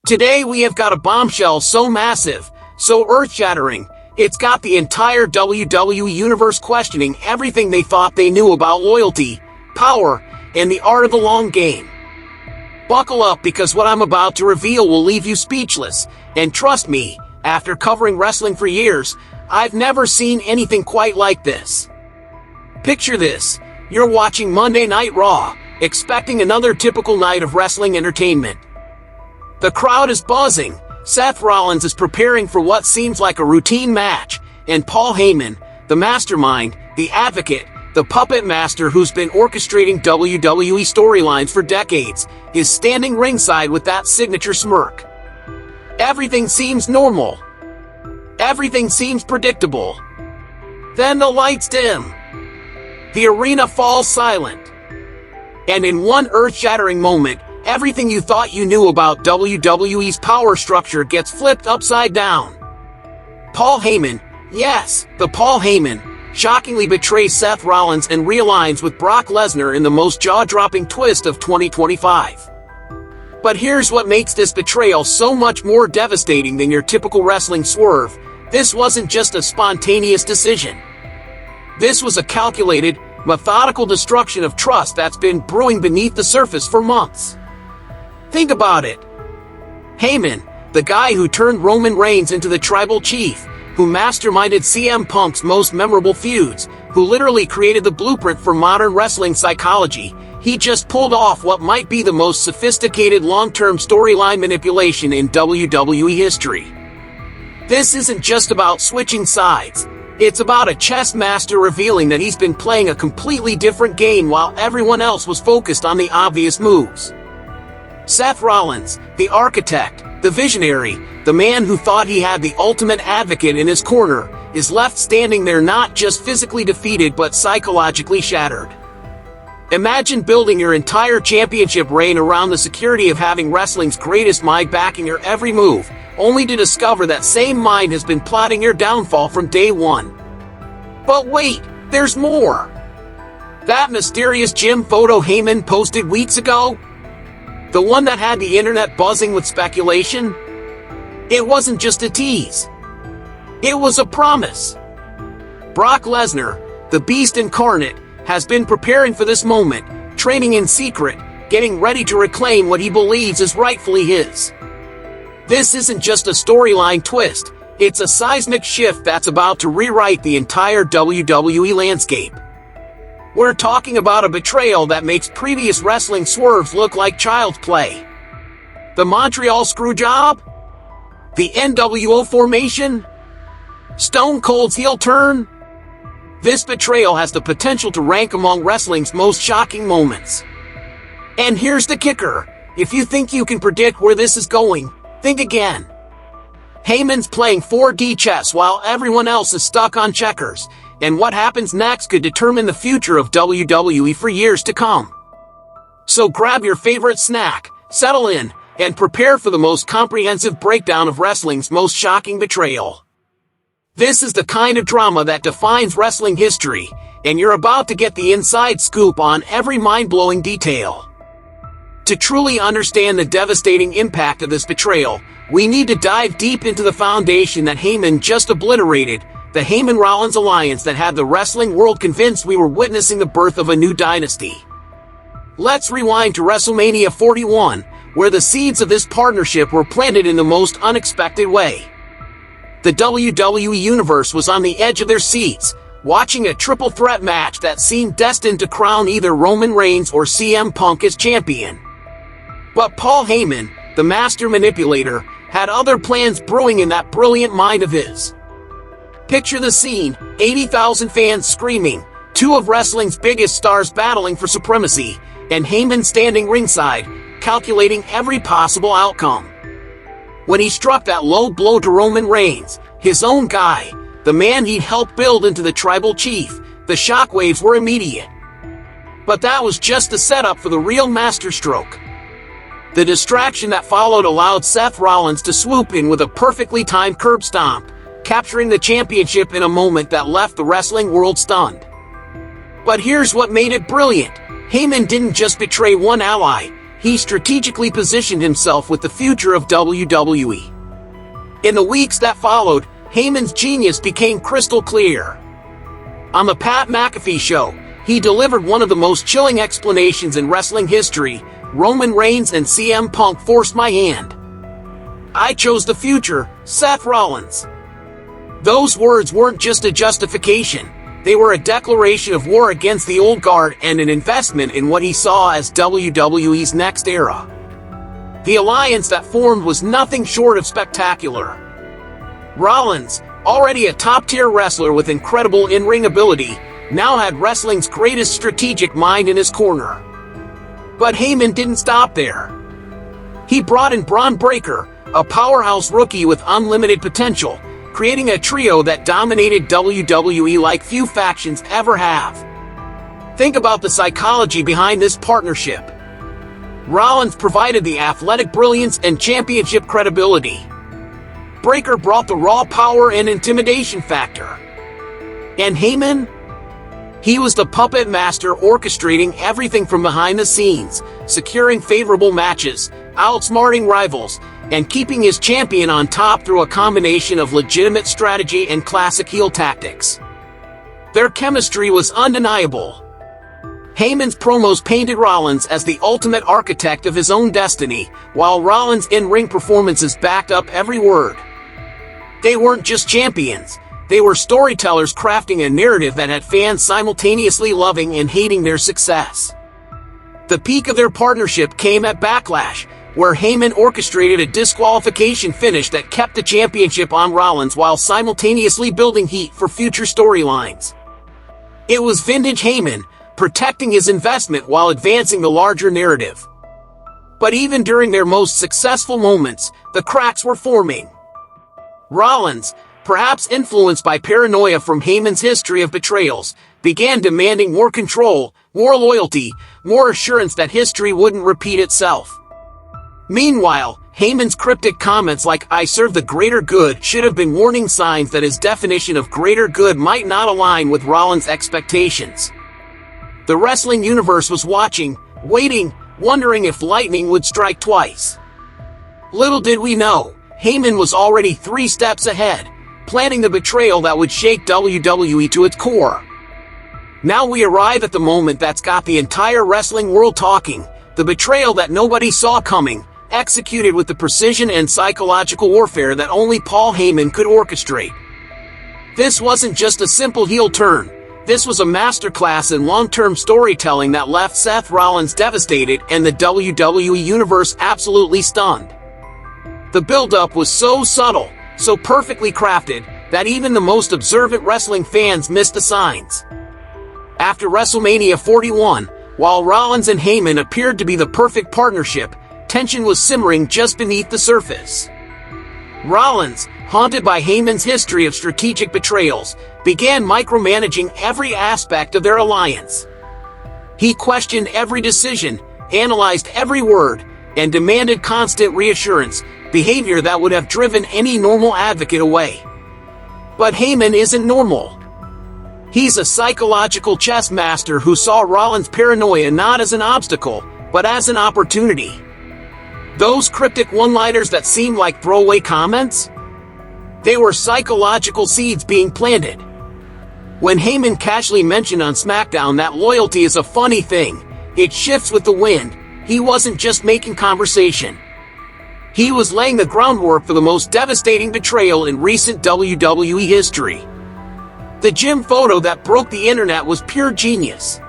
Today we have got a bombshell so massive, so earth-shattering, it's got the entire WWE universe questioning everything they thought they knew about loyalty, power, and the art of the long game. Buckle up, because what I'm about to reveal will leave you speechless, and trust me, after covering wrestling for years, I've never seen anything quite like this. Picture this: you're watching Monday Night Raw, expecting another typical night of wrestling entertainment. The crowd is buzzing, Seth Rollins is preparing for what seems like a routine match, and Paul Heyman, the mastermind, the advocate, the puppet master who's been orchestrating WWE storylines for decades, is standing ringside with that signature smirk. Everything seems normal. Everything seems predictable. Then the lights dim. The arena falls silent. And in one earth-shattering moment, everything you thought you knew about WWE's power structure gets flipped upside down. Paul Heyman, yes, the Paul Heyman, shockingly betrays Seth Rollins and realigns with Brock Lesnar in the most jaw-dropping twist of 2025. But here's what makes this betrayal so much more devastating than your typical wrestling swerve. This wasn't just a spontaneous decision. This was a calculated, methodical destruction of trust that's been brewing beneath the surface for months. Think about it. Heyman, the guy who turned Roman Reigns into the tribal chief, who masterminded CM Punk's most memorable feuds, who literally created the blueprint for modern wrestling psychology, he just pulled off what might be the most sophisticated long-term storyline manipulation in WWE history. This isn't just about switching sides. It's about a chess master revealing that he's been playing a completely different game while everyone else was focused on the obvious moves. Seth Rollins, the architect, the visionary, the man who thought he had the ultimate advocate in his corner, is left standing there not just physically defeated but psychologically shattered. Imagine building your entire championship reign around the security of having wrestling's greatest mind backing your every move, only to discover that same mind has been plotting your downfall from day one. But wait, there's more! That mysterious gym photo Heyman posted weeks ago? The one that had the internet buzzing with speculation? It wasn't just a tease. It was a promise. Brock Lesnar, the beast incarnate, has been preparing for this moment, training in secret, getting ready to reclaim what he believes is rightfully his. This isn't just a storyline twist, it's a seismic shift that's about to rewrite the entire WWE landscape. We're talking about a betrayal that makes previous wrestling swerves look like child's play. The Montreal Screwjob? The NWO formation? Stone Cold's heel turn? This betrayal has the potential to rank among wrestling's most shocking moments. And here's the kicker: if you think you can predict where this is going, think again. Heyman's playing 4D chess while everyone else is stuck on checkers, and what happens next could determine the future of WWE for years to come. So grab your favorite snack, settle in, and prepare for the most comprehensive breakdown of wrestling's most shocking betrayal. This is the kind of drama that defines wrestling history, and you're about to get the inside scoop on every mind-blowing detail. To truly understand the devastating impact of this betrayal, we need to dive deep into the foundation that Heyman just obliterated, the Heyman-Rollins alliance that had the wrestling world convinced we were witnessing the birth of a new dynasty. Let's rewind to WrestleMania 41, where the seeds of this partnership were planted in the most unexpected way. The WWE Universe was on the edge of their seats, watching a triple threat match that seemed destined to crown either Roman Reigns or CM Punk as champion. But Paul Heyman, the master manipulator, had other plans brewing in that brilliant mind of his. Picture the scene: 80,000 fans screaming, two of wrestling's biggest stars battling for supremacy, and Heyman standing ringside, calculating every possible outcome. When he struck that low blow to Roman Reigns, his own guy, the man he'd helped build into the tribal chief, the shockwaves were immediate. But that was just the setup for the real masterstroke. The distraction that followed allowed Seth Rollins to swoop in with a perfectly timed curb stomp, capturing the championship in a moment that left the wrestling world stunned. But here's what made it brilliant: Heyman didn't just betray one ally, he strategically positioned himself with the future of WWE. In the weeks that followed, Heyman's genius became crystal clear. On the Pat McAfee show, he delivered one of the most chilling explanations in wrestling history: Roman Reigns and CM Punk forced my hand. I chose the future, Seth Rollins. Those words weren't just a justification. They were a declaration of war against the old guard and an investment in what he saw as WWE's next era. The alliance that formed was nothing short of spectacular. Rollins, already a top-tier wrestler with incredible in-ring ability, now had wrestling's greatest strategic mind in his corner. But Heyman didn't stop there. He brought in Braun Breaker, a powerhouse rookie with unlimited potential, creating a trio that dominated WWE like few factions ever have. Think about the psychology behind this partnership. Rollins provided the athletic brilliance and championship credibility. Breaker brought the raw power and intimidation factor. And Heyman? He was the puppet master, orchestrating everything from behind the scenes, securing favorable matches, outsmarting rivals, and keeping his champion on top through a combination of legitimate strategy and classic heel tactics. Their chemistry was undeniable. Heyman's promos painted Rollins as the ultimate architect of his own destiny, while Rollins' in-ring performances backed up every word. They weren't just champions. They were storytellers crafting a narrative that had fans simultaneously loving and hating their success. The peak of their partnership came at Backlash, where Heyman orchestrated a disqualification finish that kept the championship on Rollins while simultaneously building heat for future storylines. It was vintage Heyman, protecting his investment while advancing the larger narrative. But even during their most successful moments, the cracks were forming. Rollins, perhaps influenced by paranoia from Heyman's history of betrayals, began demanding more control, more loyalty, more assurance that history wouldn't repeat itself. Meanwhile, Heyman's cryptic comments like "I serve the greater good" should have been warning signs that his definition of greater good might not align with Rollins' expectations. The wrestling universe was watching, waiting, wondering if lightning would strike twice. Little did we know, Heyman was already 3 steps ahead, planning the betrayal that would shake WWE to its core. Now we arrive at the moment that's got the entire wrestling world talking, the betrayal that nobody saw coming, executed with the precision and psychological warfare that only Paul Heyman could orchestrate. This wasn't just a simple heel turn. This was a masterclass in long-term storytelling that left Seth Rollins devastated and the WWE Universe absolutely stunned. The build-up was so subtle, so perfectly crafted, that even the most observant wrestling fans missed the signs. After WrestleMania 41, while Rollins and Heyman appeared to be the perfect partnership, tension was simmering just beneath the surface. Rollins, haunted by Heyman's history of strategic betrayals, began micromanaging every aspect of their alliance. He questioned every decision, analyzed every word, and demanded constant reassurance, behavior that would have driven any normal advocate away. But Heyman isn't normal. He's a psychological chess master who saw Rollins' paranoia not as an obstacle, but as an opportunity. Those cryptic one-liners that seemed like throwaway comments? They were psychological seeds being planted. When Heyman casually mentioned on SmackDown that loyalty is a funny thing, it shifts with the wind, he wasn't just making conversation. He was laying the groundwork for the most devastating betrayal in recent WWE history. The gym photo that broke the internet was pure genius.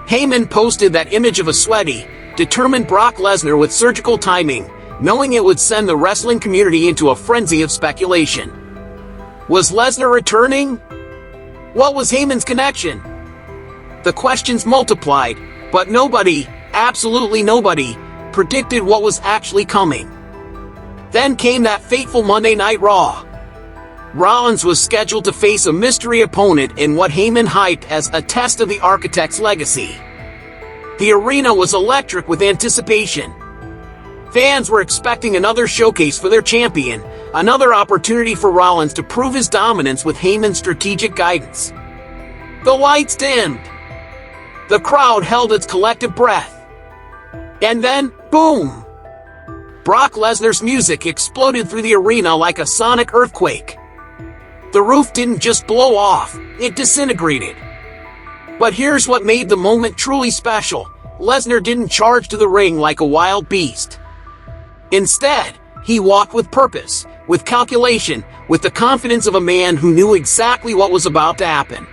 Heyman posted that image of a sweaty, determined Brock Lesnar with surgical timing, knowing it would send the wrestling community into a frenzy of speculation. Was Lesnar returning? What was Heyman's connection? The questions multiplied, but nobody, absolutely nobody, predicted what was actually coming. Then came that fateful Monday Night Raw. Rollins was scheduled to face a mystery opponent in what Heyman hyped as a test of the Architect's legacy. The arena was electric with anticipation. Fans were expecting another showcase for their champion, another opportunity for Rollins to prove his dominance with Heyman's strategic guidance. The lights dimmed. The crowd held its collective breath. And then, boom! Brock Lesnar's music exploded through the arena like a sonic earthquake. The roof didn't just blow off, it disintegrated. But here's what made the moment truly special. Lesnar didn't charge to the ring like a wild beast. Instead, he walked with purpose, with calculation, with the confidence of a man who knew exactly what was about to happen.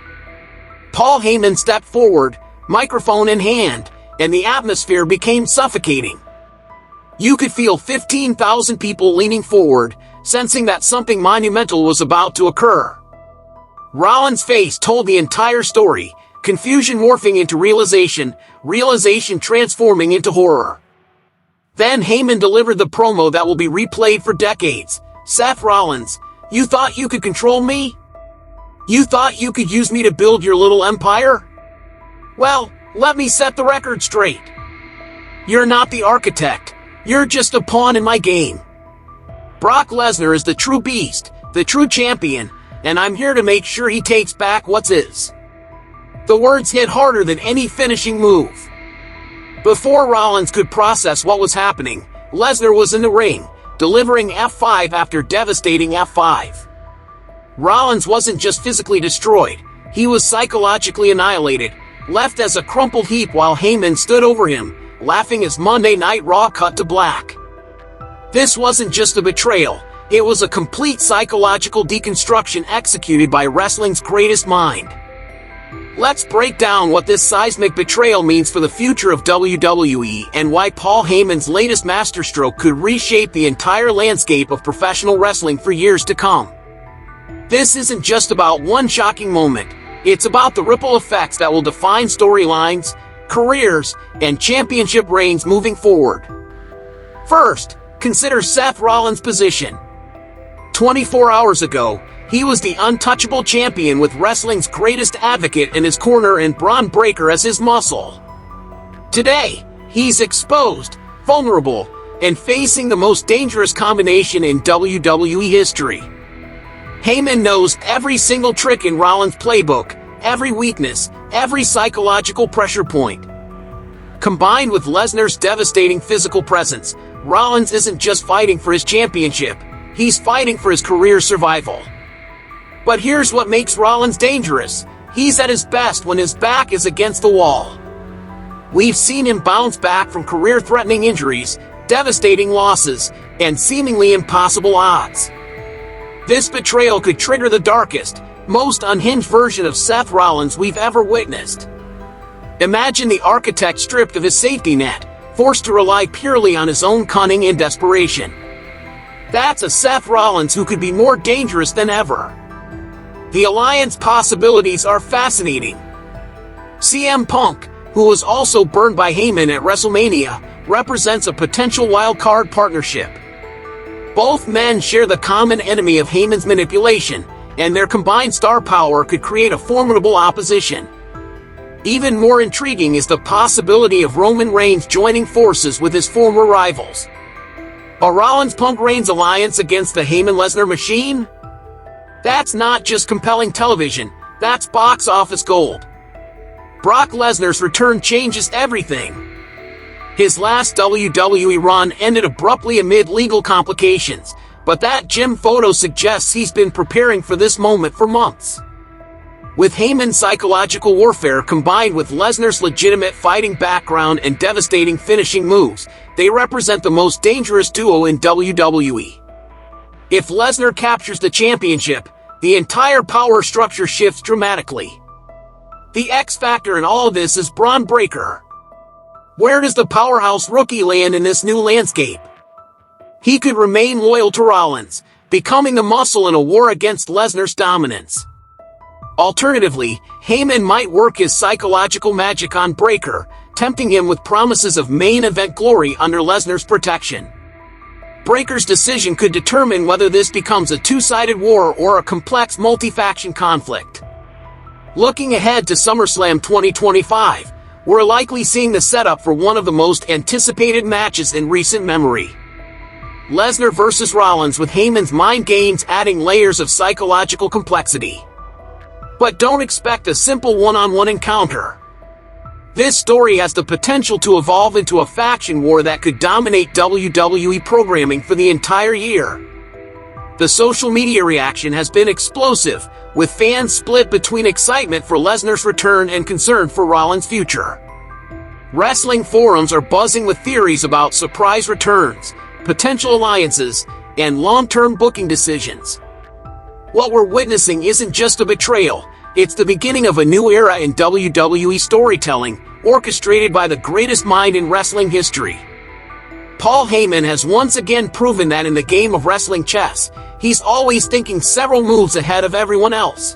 Paul Heyman stepped forward, microphone in hand, and the atmosphere became suffocating. You could feel 15,000 people leaning forward, sensing that something monumental was about to occur. Rollins' face told the entire story, confusion morphing into realization, realization transforming into horror. Then Heyman delivered the promo that will be replayed for decades. Seth Rollins, you thought you could control me? You thought you could use me to build your little empire? Well, let me set the record straight. You're not the architect. You're just a pawn in my game. Brock Lesnar is the true beast, the true champion, and I'm here to make sure he takes back what's his. The words hit harder than any finishing move. Before Rollins could process what was happening, Lesnar was in the ring, delivering F5 after devastating F5. Rollins wasn't just physically destroyed, he was psychologically annihilated, left as a crumpled heap while Heyman stood over him, laughing as Monday Night Raw cut to black. This wasn't just a betrayal, it was a complete psychological deconstruction executed by wrestling's greatest mind. Let's break down what this seismic betrayal means for the future of WWE and why Paul Heyman's latest masterstroke could reshape the entire landscape of professional wrestling for years to come. This isn't just about one shocking moment, it's about the ripple effects that will define storylines, careers, and championship reigns moving forward. First, consider Seth Rollins' position. 24 hours ago, he was the untouchable champion with wrestling's greatest advocate in his corner and Braun Breaker as his muscle. Today, he's exposed, vulnerable, and facing the most dangerous combination in WWE history. Heyman knows every single trick in Rollins' playbook, every weakness, every psychological pressure point. Combined with Lesnar's devastating physical presence, Rollins isn't just fighting for his championship, he's fighting for his career's survival. But here's what makes Rollins dangerous. He's at his best when his back is against the wall. We've seen him bounce back from career-threatening injuries, devastating losses, and seemingly impossible odds. This betrayal could trigger the darkest, most unhinged version of Seth Rollins we've ever witnessed. Imagine the architect stripped of his safety net, forced to rely purely on his own cunning and desperation. That's a Seth Rollins who could be more dangerous than ever. The alliance possibilities are fascinating. CM Punk, who was also burned by Heyman at WrestleMania, represents a potential wild-card partnership. Both men share the common enemy of Heyman's manipulation, and their combined star power could create a formidable opposition. Even more intriguing is the possibility of Roman Reigns joining forces with his former rivals. A Rollins-Punk-Reigns alliance against the Heyman-Lesnar machine? That's not just compelling television, that's box office gold. Brock Lesnar's return changes everything. His last WWE run ended abruptly amid legal complications, but that gym photo suggests he's been preparing for this moment for months. With Heyman's psychological warfare combined with Lesnar's legitimate fighting background and devastating finishing moves, they represent the most dangerous duo in WWE. If Lesnar captures the championship, the entire power structure shifts dramatically. The X factor in all of this is Braun Breaker. Where does the powerhouse rookie land in this new landscape? He could remain loyal to Rollins, becoming the muscle in a war against Lesnar's dominance. Alternatively, Heyman might work his psychological magic on Breaker, tempting him with promises of main event glory under Lesnar's protection. Breaker's decision could determine whether this becomes a two-sided war or a complex multi-faction conflict. Looking ahead to SummerSlam 2025, we're likely seeing the setup for one of the most anticipated matches in recent memory. Lesnar versus Rollins, with Heyman's mind games adding layers of psychological complexity. But don't expect a simple one-on-one encounter. This story has the potential to evolve into a faction war that could dominate WWE programming for the entire year. The social media reaction has been explosive, with fans split between excitement for Lesnar's return and concern for Rollins' future. Wrestling forums are buzzing with theories about surprise returns, potential alliances, and long-term booking decisions. What we're witnessing isn't just a betrayal, it's the beginning of a new era in WWE storytelling, orchestrated by the greatest mind in wrestling history. Paul Heyman has once again proven that in the game of wrestling chess, he's always thinking several moves ahead of everyone else.